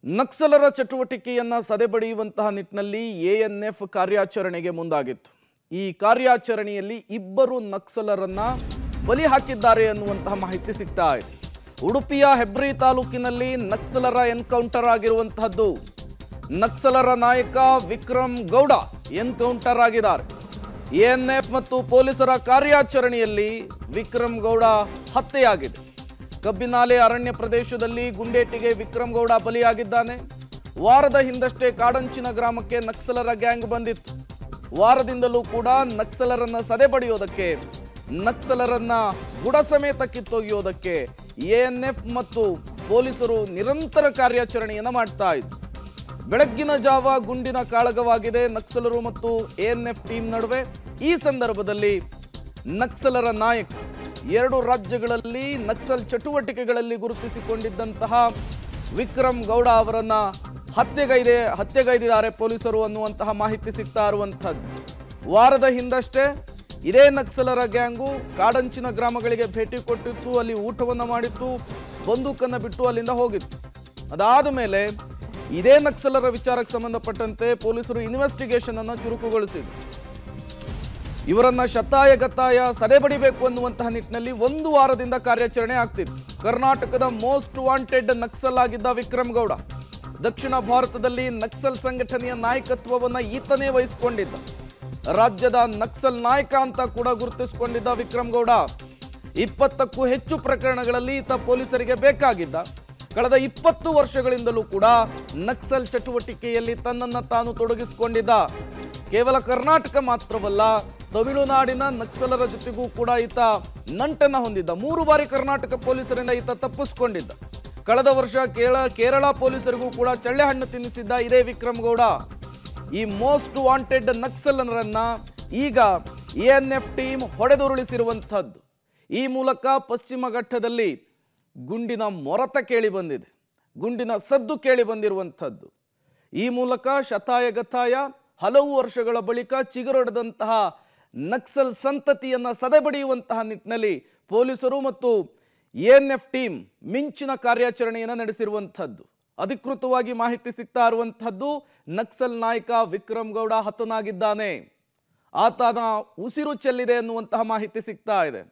ನಕ್ಸಲರ ಚಟುವಟಿಕೆಯನ್ನ ಸದೆಬಡಿಯುವಂತಹ ನಿಟ್ಟಿನಲ್ಲಿ ಎಎನ್ಎಫ್ ಕಾರ್ಯಾಚರಣೆಗೆ ಮುಂದಾಗಿತ್ತು. ಈ ಕಾರ್ಯಾಚರಣೆಯಲ್ಲಿ ಇಬ್ಬರು ನಕ್ಸಲರನ್ನ ಬಲಿ ಹಾಕಿದ್ದಾರೆ ಅನ್ನುವಂತಹ ಮಾಹಿತಿ ಸಿಗ್ತಾ ಇದೆ. ಉಡುಪಿಯ ಹೆಬ್ರಿ ತಾಲೂಕಿನಲ್ಲಿ ನಕ್ಸಲರ ಎನ್ಕೌಂಟರ್ ಆಗಿರುವಂತಹದ್ದು. ನಕ್ಸಲರ ನಾಯಕ ವಿಕ್ರಮ್ ಗೌಡ ಎನ್ಕೌಂಟರ್ ಆಗಿದ್ದಾರೆ. ಎಎನ್ಎಫ್ ಮತ್ತು ಪೊಲೀಸರ ಕಾರ್ಯಾಚರಣೆಯಲ್ಲಿ ವಿಕ್ರಮ್ ಗೌಡ ಹತ್ಯೆಯಾಗಿದೆ. ಕಬ್ಬಿನಾಲೆ ಅರಣ್ಯ ಪ್ರದೇಶದಲ್ಲಿ ಗುಂಡೇಟಿಗೆ ವಿಕ್ರಮ್ ಗೌಡ ಬಲಿಯಾಗಿದ್ದಾನೆ. ವಾರದ ಹಿಂದಷ್ಟೇ ಕಾಡಂಚಿನ ಗ್ರಾಮಕ್ಕೆ ನಕ್ಸಲರ ಗ್ಯಾಂಗ್ ಬಂದಿತ್ತು. ವಾರದಿಂದಲೂ ಕೂಡ ನಕ್ಸಲರನ್ನ ಸದೆಬಡಿಯೋದಕ್ಕೆ, ನಕ್ಸಲರನ್ನ ಬುಡ ಸಮೇತ ಕಿತ್ತೊಗೆಯೋದಕ್ಕೆ ಎಎನ್ಎಫ್ ಮತ್ತು ಪೊಲೀಸರು ನಿರಂತರ ಕಾರ್ಯಾಚರಣೆಯನ್ನ ಮಾಡ್ತಾ ಇದ್ರು. ಬೆಳಗ್ಗಿನ ಜಾವ ಗುಂಡಿನ ಕಾಳಗವಾಗಿದೆ ನಕ್ಸಲರು ಮತ್ತು ಎಎನ್ಎಫ್ ಟೀಮ್ ನಡುವೆ. ಈ ಸಂದರ್ಭದಲ್ಲಿ ನಕ್ಸಲರ ನಾಯಕ, ಎರಡು ರಾಜ್ಯಗಳಲ್ಲಿ ನಕ್ಸಲ್ ಚಟುವಟಿಕೆಗಳಲ್ಲಿ ಗುರುತಿಸಿಕೊಂಡಿದ್ದಂತಹ ವಿಕ್ರಮ್ ಗೌಡ ಅವರನ್ನ ಹತ್ಯೆಗೈದಿದ್ದಾರೆ ಪೊಲೀಸರು ಅನ್ನುವಂತಹ ಮಾಹಿತಿ ಸಿಗ್ತಾ ಇರುವಂಥದ್ದು. ವಾರದ ಹಿಂದಷ್ಟೇ ಇದೇ ನಕ್ಸಲರ ಗ್ಯಾಂಗು ಕಾಡಂಚಿನ ಗ್ರಾಮಗಳಿಗೆ ಭೇಟಿ ಕೊಟ್ಟಿತ್ತು, ಅಲ್ಲಿ ಊಟವನ್ನ ಮಾಡಿತ್ತು, ಬಂದೂಕನ್ನ ಬಿಟ್ಟು ಅಲ್ಲಿಂದ ಹೋಗಿತ್ತು. ಅದಾದ ಮೇಲೆ ಇದೇ ನಕ್ಸಲರ ವಿಚಾರಕ್ಕೆ ಸಂಬಂಧಪಟ್ಟಂತೆ ಪೊಲೀಸರು ಇನ್ವೆಸ್ಟಿಗೇಷನ್ ಅನ್ನು ಚುರುಕುಗೊಳಿಸಿದ್ರು. ಇವರನ್ನ ಶತಾಯಗತಾಯ ಸದೆಬಡಿಬೇಕು ಅನ್ನುವಂತಹ ನಿಟ್ಟಿನಲ್ಲಿ ಒಂದು ವಾರದಿಂದ ಕಾರ್ಯಾಚರಣೆ ಆಗ್ತಿತ್ತು. ಕರ್ನಾಟಕದ ಮೋಸ್ಟ್ ವಾಂಟೆಡ್ ನಕ್ಸಲ್ ಆಗಿದ್ದ ವಿಕ್ರಮ್ ಗೌಡ ದಕ್ಷಿಣ ಭಾರತದಲ್ಲಿ ನಕ್ಸಲ್ ಸಂಘಟನೆಯ ನಾಯಕತ್ವವನ್ನ ಈತನೇ ವಹಿಸಿಕೊಂಡಿದ್ದ. ರಾಜ್ಯದ ನಕ್ಸಲ್ ನಾಯಕ ಅಂತ ಕೂಡ ಗುರುತಿಸಿಕೊಂಡಿದ್ದ ವಿಕ್ರಮ್ ಗೌಡ 20ಕ್ಕೂ ಹೆಚ್ಚು ಪ್ರಕರಣಗಳಲ್ಲಿ ಈತ ಪೊಲೀಸರಿಗೆ ಬೇಕಾಗಿದ್ದ. ಕಳೆದ 20 ವರ್ಷಗಳಿಂದಲೂ ಕೂಡ ನಕ್ಸಲ್ ಚಟುವಟಿಕೆಯಲ್ಲಿ ತನ್ನನ್ನು ತಾನು ತೊಡಗಿಸಿಕೊಂಡಿದ್ದ. ಕೇವಲ ಕರ್ನಾಟಕ ಮಾತ್ರವಲ್ಲ, ತಮಿಳುನಾಡಿನ ನಕ್ಸಲರ ಜೊತೆಗೂ ಕೂಡ ಈತ ನಂಟನ್ನ ಹೊಂದಿದ್ದ. 3 ಬಾರಿ ಕರ್ನಾಟಕ ಪೊಲೀಸರಿಂದ ಈತ ತಪ್ಪಿಸಿಕೊಂಡಿದ್ದ. ಕಳೆದ ವರ್ಷ ಕೇರಳ ಪೊಲೀಸರಿಗೂ ಕೂಡ ಚಳ್ಳೆಹಣ್ಣು ತಿನ್ನಿಸಿದ್ದ ಇದೇ ವಿಕ್ರಮ್ ಗೌಡ. ಈ ಮೋಸ್ಟ್ ವಾಂಟೆಡ್ ನಕ್ಸಲರನ್ನ ಈಗ ಎಎನ್ಎಫ್ ಟೀಮ್ ಹೊಡೆದುರುಳಿಸಿರುವಂಥದ್ದು. ಈ ಮೂಲಕ ಪಶ್ಚಿಮ ಘಟ್ಟದಲ್ಲಿ ಗುಂಡಿನ ಮೊರತ ಕೇಳಿ ಬಂದಿದೆ, ಗುಂಡಿನ ಸದ್ದು ಕೇಳಿ ಬಂದಿರುವಂಥದ್ದು. ಈ ಮೂಲಕ ಶತಾಯಗತಾಯ ಹಲವು ವರ್ಷಗಳ ಬಳಿಕ ಚಿಗುರೊಡೆದಂತಹ ನಕ್ಸಲ್ ಸಂತತಿಯನ್ನ ಸದೆಬಡಿಯುವಂತಹ ನಿಟ್ಟಿನಲ್ಲಿ ಪೊಲೀಸರು ಮತ್ತು ಎಎನ್ಎಫ್ ಟೀಮ್ ಮಿಂಚಿನ ಕಾರ್ಯಾಚರಣೆಯನ್ನು ನಡೆಸಿರುವಂಥದ್ದು. ಅಧಿಕೃತವಾಗಿ ಮಾಹಿತಿ ಸಿಗ್ತಾ ಇರುವಂತಹದ್ದು, ನಕ್ಸಲ್ ನಾಯಕ ವಿಕ್ರಮ್ ಗೌಡ ಹತನಾಗಿದ್ದಾನೆ, ಆತನ ಉಸಿರು ಚೆಲ್ಲಿದೆ ಅನ್ನುವಂತಹ ಮಾಹಿತಿ ಸಿಗ್ತಾ ಇದೆ.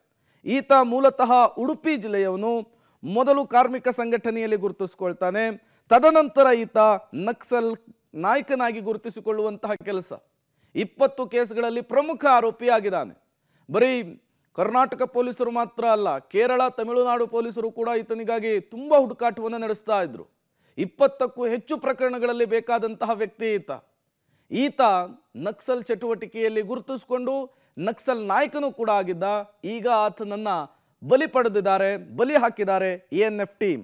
ಈತ ಮೂಲತಃ ಉಡುಪಿ ಜಿಲ್ಲೆಯವನು. ಮೊದಲು ಕಾರ್ಮಿಕ ಸಂಘಟನೆಯಲ್ಲಿ ಗುರುತಿಸಿಕೊಳ್ತಾನೆ, ತದನಂತರ ಈತ ನಕ್ಸಲ್ ನಾಯಕನಾಗಿ ಗುರುತಿಸಿಕೊಳ್ಳುವಂತಹ ಕೆಲಸ. 20 ಕೇಸ್ಗಳಲ್ಲಿ ಪ್ರಮುಖ ಆರೋಪಿಯಾಗಿದ್ದಾನೆ. ಬರೀ ಕರ್ನಾಟಕ ಪೊಲೀಸರು ಮಾತ್ರ ಅಲ್ಲ, ಕೇರಳ, ತಮಿಳುನಾಡು ಪೊಲೀಸರು ಕೂಡ ಈತನಿಗಾಗಿ ತುಂಬಾ ಹುಡುಕಾಟವನ್ನು ನಡೆಸ್ತಾ ಇದ್ರು. 20ಕ್ಕೂ ಹೆಚ್ಚು ಪ್ರಕರಣಗಳಲ್ಲಿ ಬೇಕಾದಂತಹ ವ್ಯಕ್ತಿ ಈತ ನಕ್ಸಲ್ ಚಟುವಟಿಕೆಯಲ್ಲಿ ಗುರುತಿಸಿಕೊಂಡು ನಕ್ಸಲ್ ನಾಯಕನೂ ಕೂಡ ಆಗಿದ್ದ. ಈಗ ಆತನನ್ನ ಬಲಿ ಹಾಕಿದ್ದಾರೆ ಎಎನ್ಎಫ್ ಟೀಮ್.